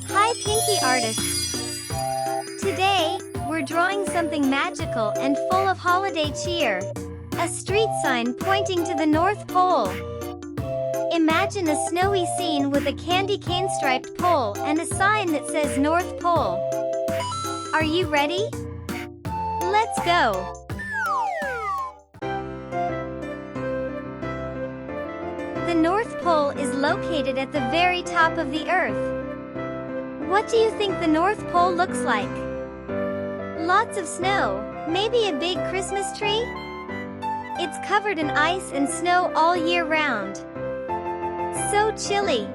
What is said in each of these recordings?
Hi, Pinky artists! Today, we're drawing something magical and full of holiday cheer. A street sign pointing to the North Pole. Imagine a snowy scene with a candy cane striped pole and a sign that says North Pole. Are you ready? Let's go! The North Pole is located at the very top of the Earth. What do you think the North Pole looks like? Lots of snow, maybe a big Christmas tree? It's covered in ice and snow all year round. So chilly.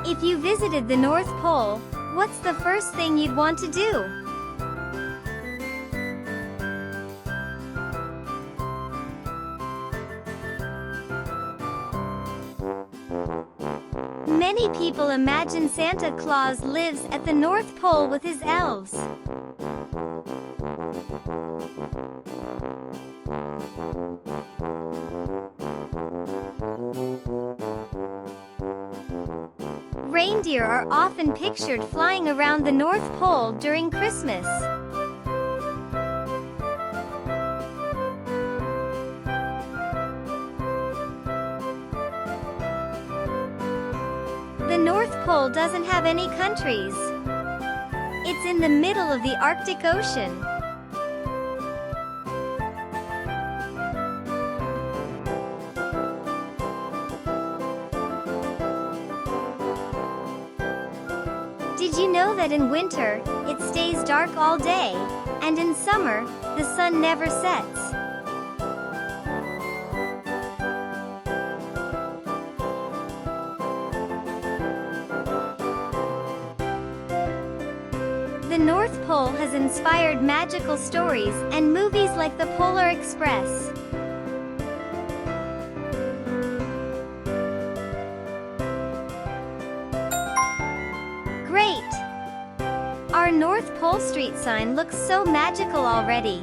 If you visited the North Pole, what's the first thing you'd want to do? Many people imagine Santa Claus lives at the North Pole with his elves. Reindeer are often pictured flying around the North Pole during Christmas. The North Pole doesn't have any countries. It's in the middle of the Arctic Ocean. Did you know that in winter, it stays dark all day, and in summer, the sun never sets? The North Pole has inspired magical stories and movies like The Polar Express. Great! Our North Pole Street sign looks so magical already.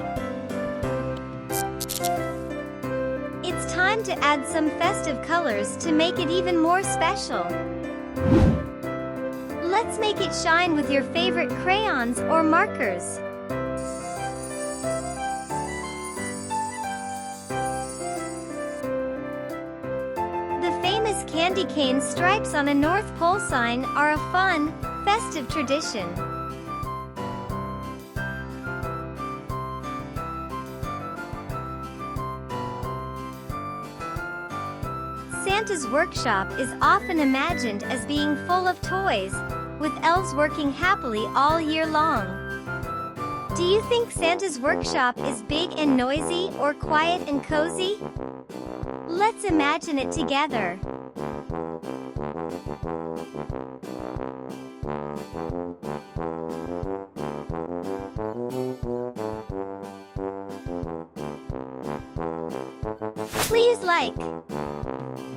It's time to add some festive colors to make it even more special. Let's make it shine with your favorite crayons or markers. The famous candy cane stripes on a North Pole sign are a fun, festive tradition. Santa's workshop is often imagined as being full of toys, with elves working happily all year long. Do you think Santa's workshop is big and noisy or quiet and cozy? Let's imagine it together. Please like,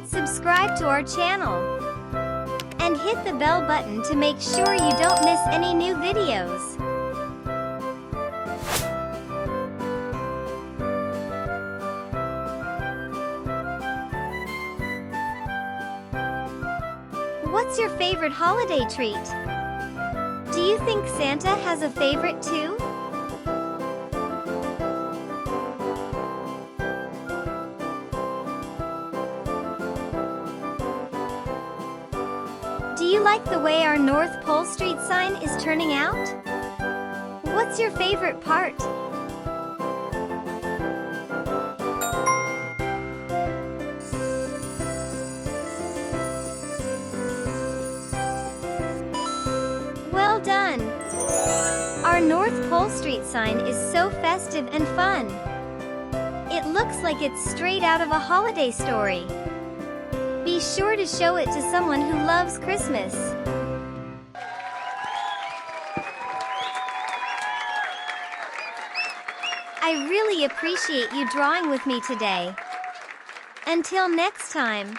subscribe to our channel, and hit the bell button to make sure you don't miss any new videos. What's your favorite holiday treat? Do you think Santa has a favorite too? Do you like the way our North Pole Street sign is turning out? What's your favorite part? Well done! Our North Pole Street sign is so festive and fun. It looks like it's straight out of a holiday story. Be sure to show it to someone who loves Christmas. I really appreciate you drawing with me today. Until next time.